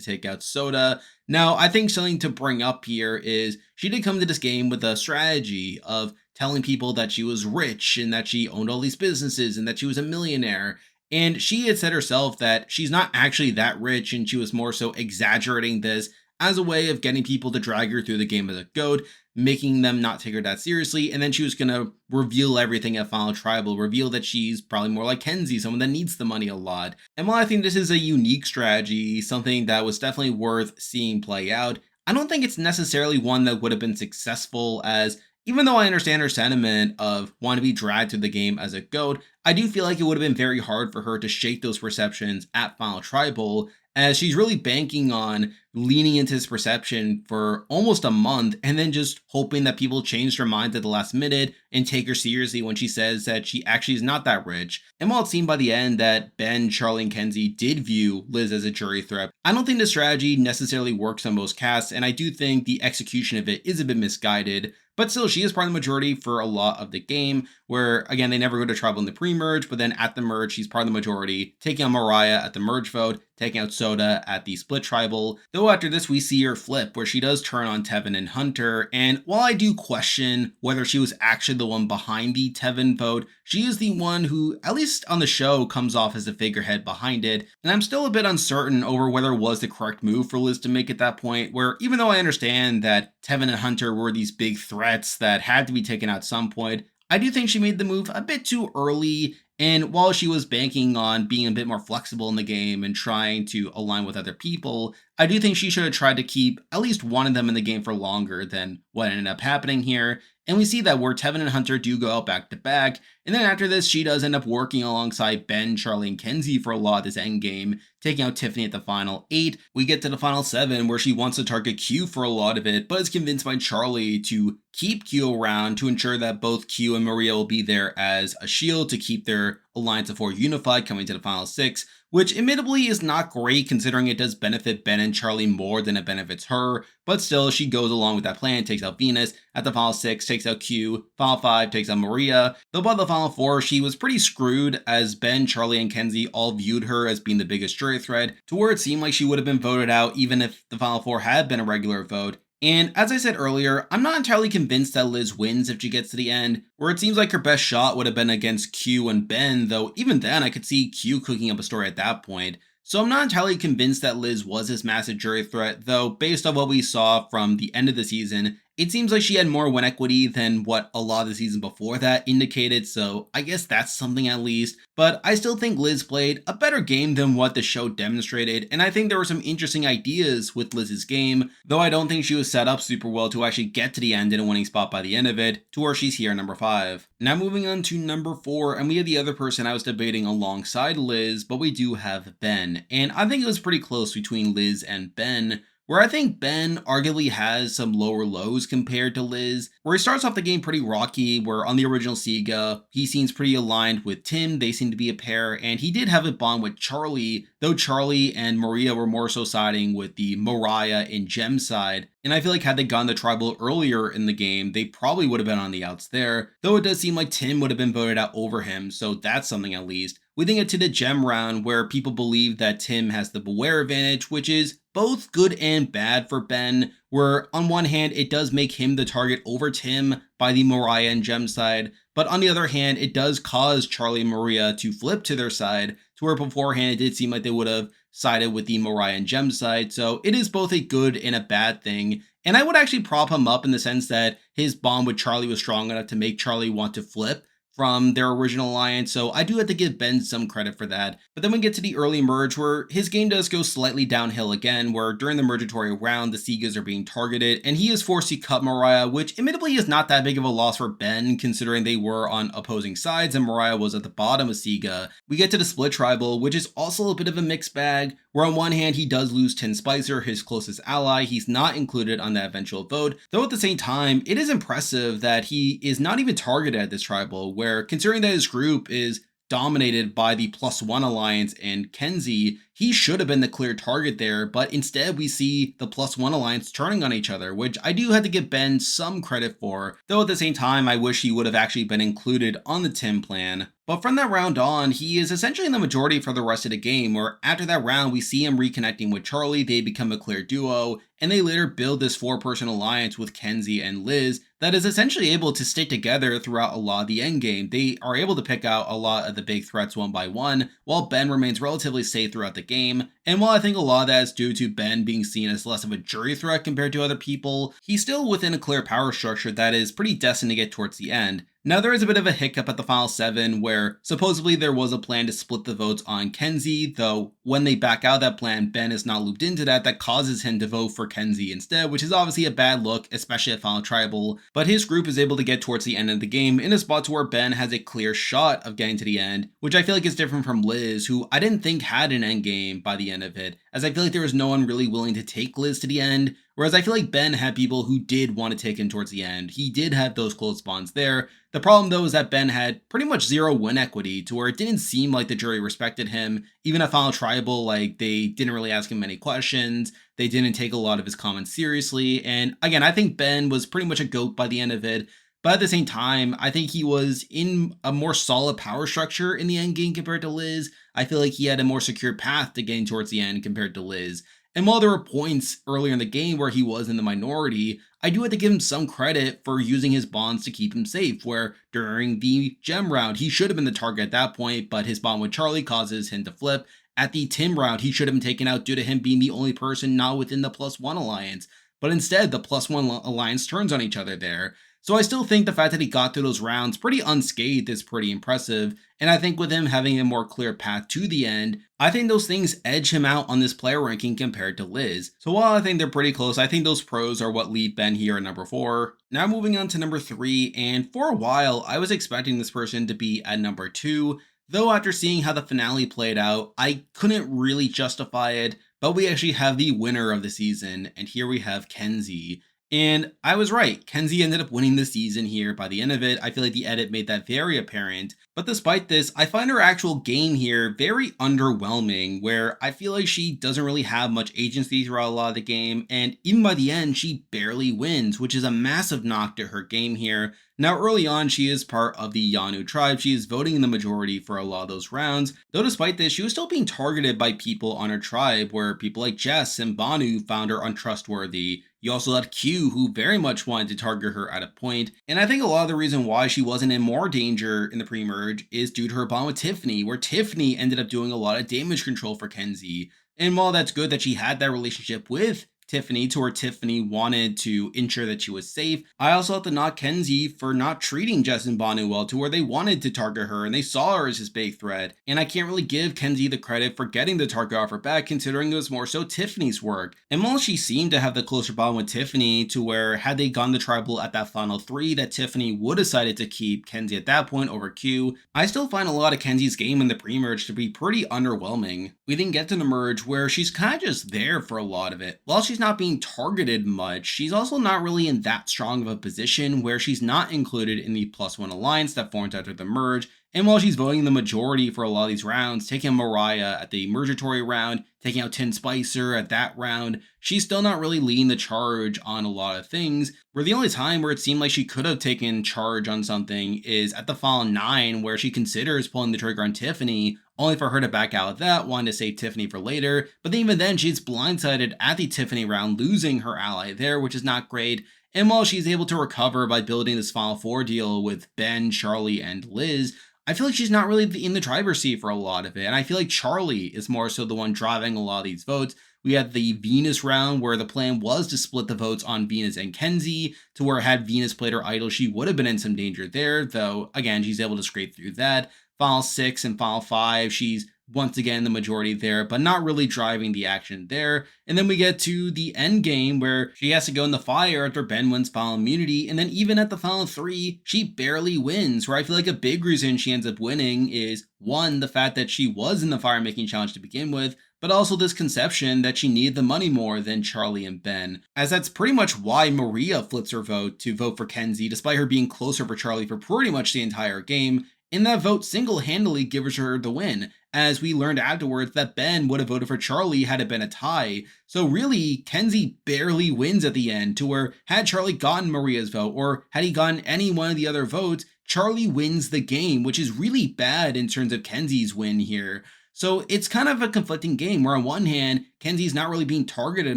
take out Soda. Now, I think something to bring up here is she did come to this game with a strategy of telling people that she was rich and that she owned all these businesses and that she was a millionaire. And she had said herself that she's not actually that rich, and she was more so exaggerating this as a way of getting people to drag her through the game as a goat, making them not take her that seriously, and then she was going to reveal everything at Final Tribal, reveal that she's probably more like Kenzie, someone that needs the money a lot. And while I think this is a unique strategy, something that was definitely worth seeing play out, I don't think it's necessarily one that would have been successful, as even though I understand her sentiment of wanting to be dragged through the game as a GOAT, I do feel like it would have been very hard for her to shake those perceptions at Final Tribal, as she's really banking on leaning into this perception for almost a month and then just hoping that people change their minds at the last minute and take her seriously when she says that she actually is not that rich. And while it seemed by the end that Ben, Charlie, and Kenzie did view Liz as a jury threat, I don't think the strategy necessarily works on most casts, and I do think the execution of it is a bit misguided. But still, she is part of the majority for a lot of the game, where, again, they never go to tribal in the pre-merge, but then at the merge, she's part of the majority, taking out Mariah at the merge vote, taking out Soda at the split tribal. Though after this, we see her flip, where she does turn on Tevin and Hunter, and while I do question whether she was actually the one behind the Tevin vote, she is the one who, at least on the show, comes off as the figurehead behind it, and I'm still a bit uncertain over whether it was the correct move for Liz to make at that point, where even though I understand that Tevin and Hunter were these big threats that had to be taken out at some point, I do think she made the move a bit too early, and while she was banking on being a bit more flexible in the game and trying to align with other people, I do think she should have tried to keep at least one of them in the game for longer than what ended up happening here. And we see that where Tevin and Hunter do go out back to back, and then after this, she does end up working alongside Ben, Charlie, and Kenzie for a lot of this endgame, taking out Tiffany at the final 8. We get to the final 7, where she wants to target Q for a lot of it, but is convinced by Charlie to keep Q around to ensure that both Q and Maria will be there as a shield to keep their Alliance of 4 unified coming to the final 6, which admittedly is not great considering it does benefit Ben and Charlie more than it benefits her, but still she goes along with that plan, takes out Venus, at the final 6 takes out Q, final 5 takes out Maria, though by the final 4 she was pretty screwed as Ben, Charlie, and Kenzie all viewed her as being the biggest jury threat, to where it seemed like she would have been voted out even if the final 4 had been a regular vote. And as I said earlier, I'm not entirely convinced that Liz wins if she gets to the end, where it seems like her best shot would have been against Q and Ben, though even then I could see Q cooking up a story at that point. So I'm not entirely convinced that Liz was this massive jury threat, though based on what we saw from the end of the season, it seems like she had more win equity than what a lot of the season before that indicated, so I guess that's something at least. But I still think Liz played a better game than what the show demonstrated, and I think there were some interesting ideas with Liz's game, though I don't think she was set up super well to actually get to the end in a winning spot by the end of it, to where she's here at number 5. Now moving on to number 4, and we have the other person I was debating alongside Liz, but we do have Ben, and I think it was pretty close between Liz and Ben, where I think Ben arguably has some lower lows compared to Liz, where he starts off the game pretty rocky, where on the original Sega, he seems pretty aligned with Tim, they seem to be a pair, and he did have a bond with Charlie, though Charlie and Maria were more so siding with the Mariah and Jem side, and I feel like had they gone the tribal earlier in the game, they probably would have been on the outs there, though it does seem like Tim would have been voted out over him, so that's something at least. We then get to the Gem round, where people believe that Tim has the Beware advantage, which is both good and bad for Ben, where on one hand, it does make him the target over Tim by the Mariah and Gem side, but on the other hand, it does cause Charlie and Maria to flip to their side, to where beforehand it did seem like they would have sided with the Mariah and Gem side, so it is both a good and a bad thing. And I would actually prop him up in the sense that his bond with Charlie was strong enough to make Charlie want to flip from their original alliance, so I do have to give Ben some credit for that. But then we get to the early merge, where his game does go slightly downhill again, where during the mergatory round, the Segas are being targeted, and he is forced to cut Mariah, which admittedly is not that big of a loss for Ben, considering they were on opposing sides and Mariah was at the bottom of Sega. We get to the split tribal, which is also a bit of a mixed bag, where on one hand, he does lose Tin Spicer, his closest ally. He's not included on that eventual vote, though at the same time, it is impressive that he is not even targeted at this tribal, where considering that his group is dominated by the +1 alliance and Kenzie, he should have been the clear target there, but instead we see the +1 alliance turning on each other, which I do have to give Ben some credit for, though at the same time I wish he would have actually been included on the Tim plan. But from that round on, he is essentially in the majority for the rest of the game, where after that round we see him reconnecting with Charlie, they become a clear duo, and they later build this 4-person alliance with Kenzie and Liz that is essentially able to stick together throughout a lot of the endgame. They are able to pick out a lot of the big threats one by one, while Ben remains relatively safe throughout the game. And while I think a lot of that is due to Ben being seen as less of a jury threat compared to other people, he's still within a clear power structure that is pretty destined to get towards the end. Now, there is a bit of a hiccup at the final 7 where supposedly there was a plan to split the votes on Kenzie, though when they back out of that plan, Ben is not looped into that causes him to vote for Kenzie instead, which is obviously a bad look, especially at Final Tribal. But his group is able to get towards the end of the game in a spot to where Ben has a clear shot of getting to the end, which I feel like is different from Liz, who I didn't think had an end game by the end of it, as I feel like there was no one really willing to take Liz to the end. Whereas I feel like Ben had people who did want to take him towards the end. He did have those close bonds there. The problem though is that Ben had pretty much zero win equity, to where it didn't seem like the jury respected him. Even at Final Tribal, like, they didn't really ask him many questions. They didn't take a lot of his comments seriously. And again, I think Ben was pretty much a GOAT by the end of it. But at the same time, I think he was in a more solid power structure in the end game compared to Liz. I feel like he had a more secure path to getting towards the end compared to Liz. And while there were points earlier in the game where he was in the minority, I do have to give him some credit for using his bonds to keep him safe, where during the gem round, he should have been the target at that point, but his bond with Charlie causes him to flip. At the Tim round, he should have been taken out due to him being the only person not within the +1 alliance. But instead, the +1 alliance turns on each other there. So I still think the fact that he got through those rounds pretty unscathed is pretty impressive, and I think with him having a more clear path to the end, I think those things edge him out on this player ranking compared to Liz. So while I think they're pretty close, I think those pros are what lead Ben here at number 4. Now moving on to number 3, and for a while I was expecting this person to be at number 2, though after seeing how the finale played out, I couldn't really justify it, but we actually have the winner of the season, and here we have Kenzie. And I was right. Kenzie ended up winning the season here by the end of it. I feel like the edit made that very apparent. But despite this, I find her actual game here very underwhelming, where I feel like she doesn't really have much agency throughout a lot of the game. And even by the end, she barely wins, which is a massive knock to her game here. Now, early on, she is part of the Yanu tribe. She is voting in the majority for a lot of those rounds. Though despite this, she was still being targeted by people on her tribe, where people like Jess and Banu found her untrustworthy. You also had Q, who very much wanted to target her at a point. And I think a lot of the reason why she wasn't in more danger in the pre-merge is due to her bond with Tiffany, where Tiffany ended up doing a lot of damage control for Kenzie. And while that's good that she had that relationship with Tiffany, to where Tiffany wanted to ensure that she was safe, I also have to knock Kenzie for not treating Jess and Banu well, to where they wanted to target her and they saw her as his big threat. And I can't really give Kenzie the credit for getting the target off her back, considering it was more so Tiffany's work. And while she seemed to have the closer bond with Tiffany, to where had they gone to tribal at that final 3, that Tiffany would have decided to keep Kenzie at that point over Q, I still find a lot of Kenzie's game in the pre-merge to be pretty underwhelming. We then get to the merge where she's kind of just there for a lot of it. While she's not being targeted much, she's also not really in that strong of a position, where she's not included in the +1 alliance that forms after the merge. And while she's voting the majority for a lot of these rounds, taking Mariah at the mergatory round, taking out Tin Spicer at that round, she's still not really leading the charge on a lot of things, where the only time where it seemed like she could have taken charge on something is at the final 9, where she considers pulling the trigger on Tiffany, only for her to back out of that, wanting to save Tiffany for later. But even then, she's blindsided at the Tiffany round, losing her ally there, which is not great. And while she's able to recover by building this Final 4 deal with Ben, Charlie, and Liz, I feel like she's not really in the driver's seat for a lot of it. And I feel like Charlie is more so the one driving a lot of these votes. We had the Venus round, where the plan was to split the votes on Venus and Kenzie, to where had Venus played her idol, she would have been in some danger there, though again, she's able to scrape through that. Final 6 and Final 5, she's once again the majority there, but not really driving the action there. And then we get to the end game, where she has to go in the fire after Ben wins final immunity, and then even at the final 3, she barely wins, where I feel like a big reason she ends up winning is, 1, the fact that she was in the fire making challenge to begin with, but also this conception that she needed the money more than Charlie and Ben, as that's pretty much why Maria flips her vote to vote for Kenzie, despite her being closer for Charlie for pretty much the entire game. And that vote single-handedly gives her the win, as we learned afterwards that Ben would have voted for Charlie had it been a tie. So really, Kenzie barely wins at the end, to where had Charlie gotten Maria's vote, or had he gotten any one of the other votes, Charlie wins the game, which is really bad in terms of Kenzie's win here. So it's kind of a conflicting game, where on one hand, Kenzie's not really being targeted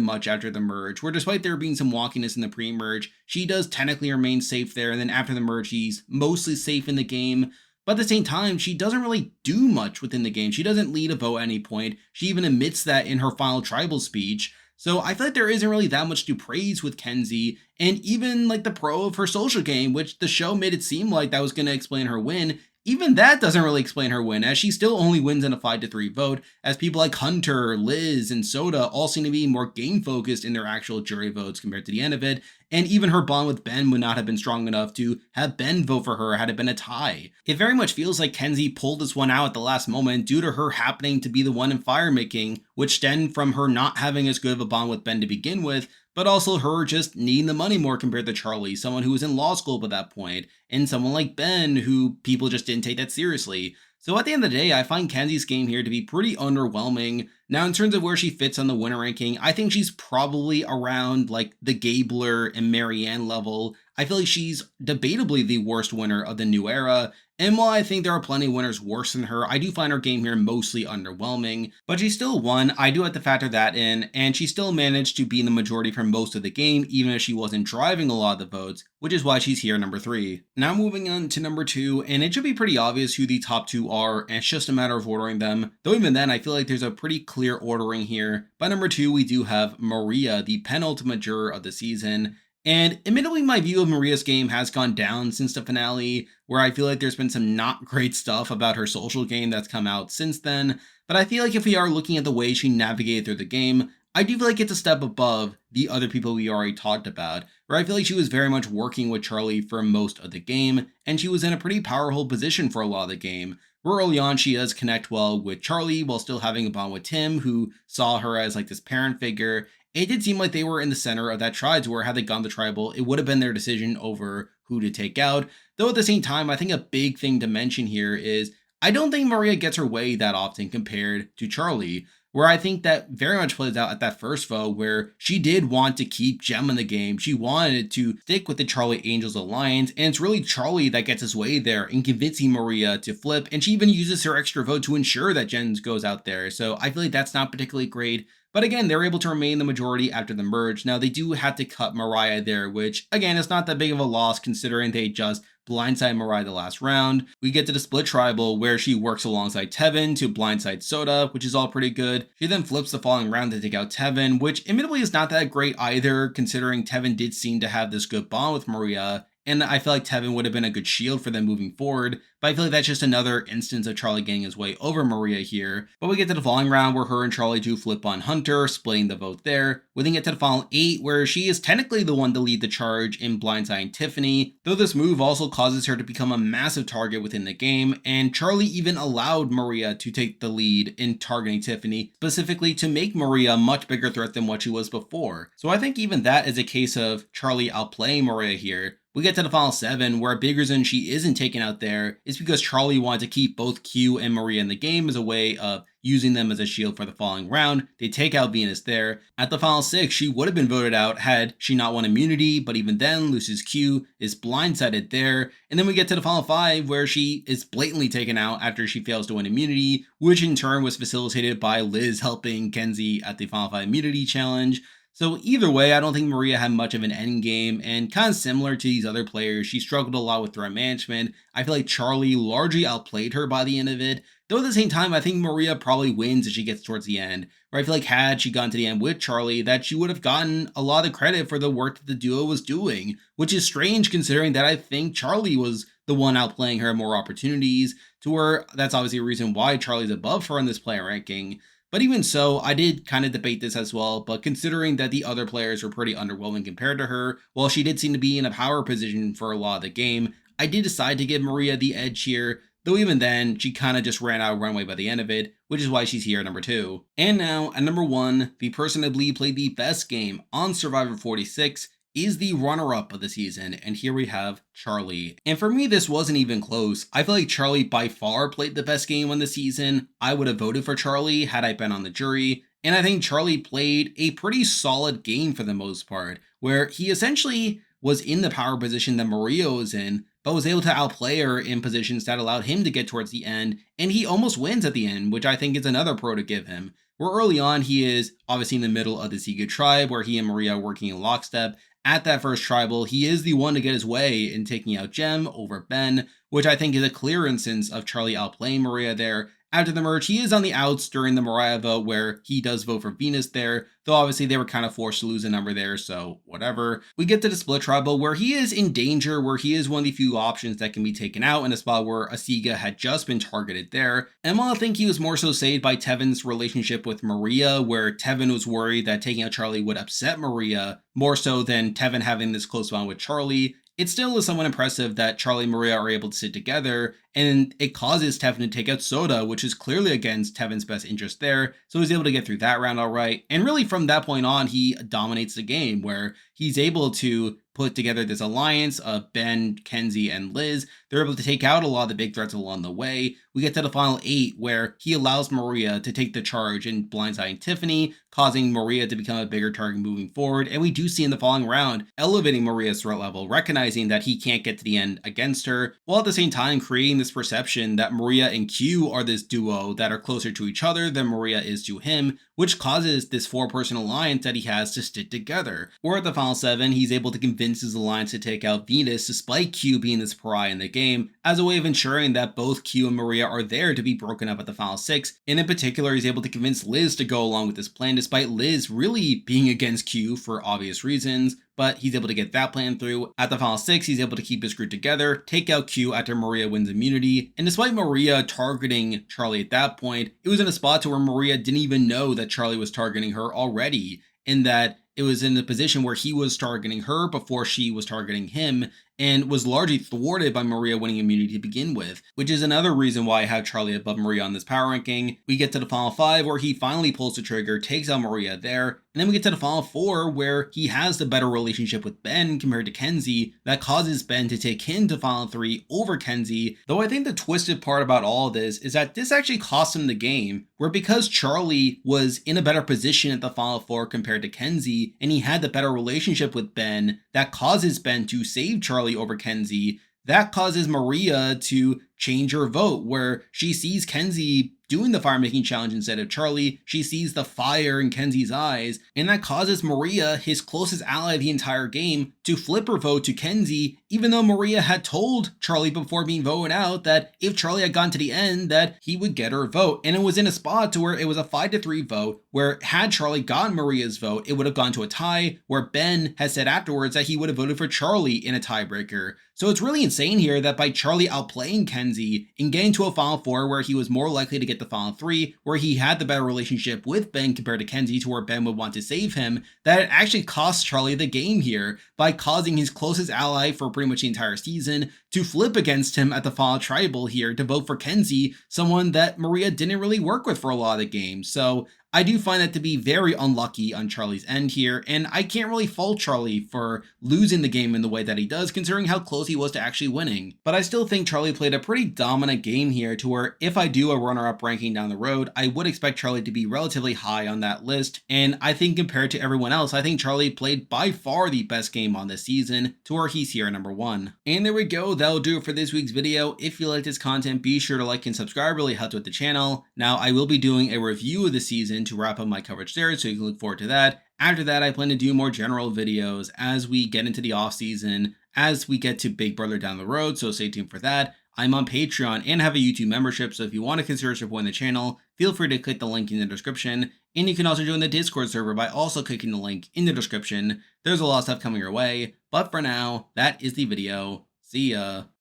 much after the merge, where despite there being some wonkiness in the pre-merge, she does technically remain safe there, and then after the merge, she's mostly safe in the game. But at the same time, she doesn't really do much within the game. She doesn't lead a vote at any point. She even admits that in her final tribal speech. So I feel like there isn't really that much to praise with Kenzie, and even like the pro of her social game, which the show made it seem like that was going to explain her win. Even that doesn't really explain her win, as she still only wins in a 5-3 vote, as people like Hunter, Liz, and Soda all seem to be more game focused in their actual jury votes compared to the end of it, and even her bond with Ben would not have been strong enough to have Ben vote for her had it been a tie. It very much feels like Kenzie pulled this one out at the last moment due to her happening to be the one in fire making, which stemmed from her not having as good of a bond with Ben to begin with, but also her just needing the money more compared to Charlie, someone who was in law school by that point, and someone like Ben who people just didn't take that seriously. So at the end of the day, I find Kenzie's game here to be pretty underwhelming. Now, in terms of where she fits on the winner ranking, I think she's probably around like the Gabler and Marianne level. I feel like she's debatably the worst winner of the new era. And while I think there are plenty of winners worse than her, I do find her game here mostly underwhelming. But she still won, I do have to factor that in, and she still managed to be in the majority for most of the game, even if she wasn't driving a lot of the votes, which is why she's here number 3. Now moving on to number 2, and it should be pretty obvious who the top 2 are, and it's just a matter of ordering them. Though even then, I feel like there's a pretty clear ordering here. By number 2, we do have Maria, the penultimate juror of the season. And admittedly, my view of Maria's game has gone down since the finale, where I feel like there's been some not great stuff about her social game that's come out since then. But I feel like if we are looking at the way she navigated through the game, I do feel like it's a step above the other people we already talked about, where I feel like she was very much working with Charlie for most of the game, and she was in a pretty powerful position for a lot of the game. Where early on she does connect well with Charlie while still having a bond with Tim, who saw her as like this parent figure. It did seem like they were in the center of that tribe, where had they gone the tribal, it would have been their decision over who to take out. Though at the same time, I think a big thing to mention here is I don't think Maria gets her way that often compared to Charlie, where I think that very much plays out at that first vote where she did want to keep Jem in the game. She wanted to stick with the Charlie Angels alliance, and it's really Charlie that gets his way there in convincing Maria to flip, and she even uses her extra vote to ensure that Jen goes out there. So I feel like that's not particularly great. But again, they're able to remain the majority after the merge. Now, they do have to cut Mariah there, which, again, is not that big of a loss considering they just blindside Mariah the last round. We get to the split tribal where she works alongside Tevin to blindside Soda, which is all pretty good. She then flips the following round to take out Tevin, which admittedly is not that great either, considering Tevin did seem to have this good bond with Maria. And I feel like Tevin would have been a good shield for them moving forward, but I feel like that's just another instance of Charlie getting his way over Maria here. But we get to the following round where her and Charlie do flip on Hunter, splitting the vote there. We then get to the final 8 where she is technically the one to lead the charge in blindsiding Tiffany, though this move also causes her to become a massive target within the game, and Charlie even allowed Maria to take the lead in targeting Tiffany, specifically to make Maria a much bigger threat than what she was before. So I think even that is a case of Charlie outplaying Maria here. We get to the final 7, where a big reason she isn't taken out there is because Charlie wanted to keep both Q and Maria in the game as a way of using them as a shield for the following round. They take out Venus there. At the final 6, she would have been voted out had she not won immunity, but even then, loses Q, is blindsided there. And then we get to the final 5, where she is blatantly taken out after she fails to win immunity, which in turn was facilitated by Liz helping Kenzie at the final 5 immunity challenge. So either way, I don't think Maria had much of an end game, and kind of similar to these other players, she struggled a lot with threat management. I feel like Charlie largely outplayed her by the end of it, though at the same time, I think Maria probably wins as she gets towards the end, where I feel like had she gone to the end with Charlie, that she would have gotten a lot of credit for the work that the duo was doing, which is strange considering that I think Charlie was the one outplaying her more opportunities, to where that's obviously a reason why Charlie's above her in this player ranking. But even so, I did kind of debate this as well, but considering that the other players were pretty underwhelming compared to her, while she did seem to be in a power position for a lot of the game, I did decide to give Maria the edge here, though even then, she kind of just ran out of runway by the end of it, which is why she's here at number 2. And now, at number 1, the person I believe played the best game on Survivor 46 is the runner-up of the season, and here we have Charlie. And for me, this wasn't even close. I feel like Charlie by far played the best game on the season. I would have voted for Charlie had I been on the jury, and I think Charlie played a pretty solid game for the most part, where he essentially was in the power position that Maria was in, but was able to outplay her in positions that allowed him to get towards the end, and he almost wins at the end, which I think is another pro to give him. Where early on, he is obviously in the middle of the Sega tribe, where he and Maria are working in lockstep. At that first tribal, he is the one to get his way in taking out Jem over Ben, which I think is a clear instance of Charlie outplaying Maria there, After the merge, he is on the outs during the Mariah vote where he does vote for Venus there, though obviously they were kind of forced to lose a number there, so whatever. We get to the split tribal where he is in danger, where he is one of the few options that can be taken out in a spot where Asiga had just been targeted there. And while I think he was more so saved by Tevin's relationship with Maria, where Tevin was worried that taking out Charlie would upset Maria, more so than Tevin having this close bond with Charlie, it still is somewhat impressive that Charlie and Maria are able to sit together, and it causes Tevin to take out Soda, which is clearly against Tevin's best interest there, so he's able to get through that round alright, and really from that point on, he dominates the game, where he's able to put together this alliance of Ben, Kenzie, and Liz. They're able to take out a lot of the big threats along the way. We get to the final 8 where he allows Maria to take the charge in blindsiding Tiffany, causing Maria to become a bigger target moving forward, and we do see in the following round, elevating Maria's threat level, recognizing that he can't get to the end against her, while at the same time creating this perception that Maria and Q are this duo that are closer to each other than Maria is to him, which causes this 4-person alliance that he has to stick together. Or at the final 7, he's able to convince his alliance to take out Venus despite Q being this pariah in the game, as a way of ensuring that both Q and Maria are there to be broken up at the final 6, and in particular he's able to convince Liz to go along with this plan despite Liz really being against Q for obvious reasons, but he's able to get that plan through. At the final 6, he's able to keep his group together, take out Q after Maria wins immunity, and despite Maria targeting Charlie at that point, it was in a spot to where Maria didn't even know that Charlie was targeting her already, in that it was in the position where he was targeting her before she was targeting him, and was largely thwarted by Maria winning immunity to begin with, which is another reason why I have Charlie above Maria on this power ranking. We get to the final 5 where he finally pulls the trigger, takes out Maria there, and then we get to the final 4 where he has the better relationship with Ben compared to Kenzie that causes Ben to take him to final 3 over Kenzie, though I think the twisted part about all of this is that this actually cost him the game, where because Charlie was in a better position at the final 4 compared to Kenzie, and he had the better relationship with Ben, that causes Ben to save Charlie over Kenzie, that causes Maria to change her vote, where she sees Kenzie doing the fire making challenge instead of Charlie. She sees the fire in Kenzie's eyes, and that causes Maria, his closest ally the entire game, to flip her vote to Kenzie, even though Maria had told Charlie before being voted out that if Charlie had gone to the end, that he would get her vote. And it was in a spot to where it was a 5-3 vote, where had Charlie gotten Maria's vote, it would have gone to a tie, where Ben has said afterwards that he would have voted for Charlie in a tiebreaker. So it's really insane here that by Charlie outplaying Kenzie and getting to a final 4 where he was more likely to get the final 3, where he had the better relationship with Ben compared to Kenzie to where Ben would want to save him, that it actually cost Charlie the game here by causing his closest ally for pretty much the entire season to flip against him at the final tribal here to vote for Kenzie, someone that Maria didn't really work with for a lot of the game. So I do find that to be very unlucky on Charlie's end here, and I can't really fault Charlie for losing the game in the way that he does, considering how close he was to actually winning. But I still think Charlie played a pretty dominant game here, to where if I do a runner-up ranking down the road, I would expect Charlie to be relatively high on that list, and I think compared to everyone else, I think Charlie played by far the best game on this season, to where he's here at number 1. And there we go, that'll do it for this week's video. If you like this content, be sure to like and subscribe, really helps with the channel. Now, I will be doing a review of the season to wrap up my coverage there, so you can look forward to that. After that, I plan to do more general videos as we get into the off season, as we get to Big Brother down the road, so stay tuned for that. I'm on Patreon and have a YouTube membership, so if you want to consider supporting the channel, feel free to click the link in the description, and you can also join the Discord server by also clicking the link in the description. There's a lot of stuff coming your way, but for now, that is the video. See ya.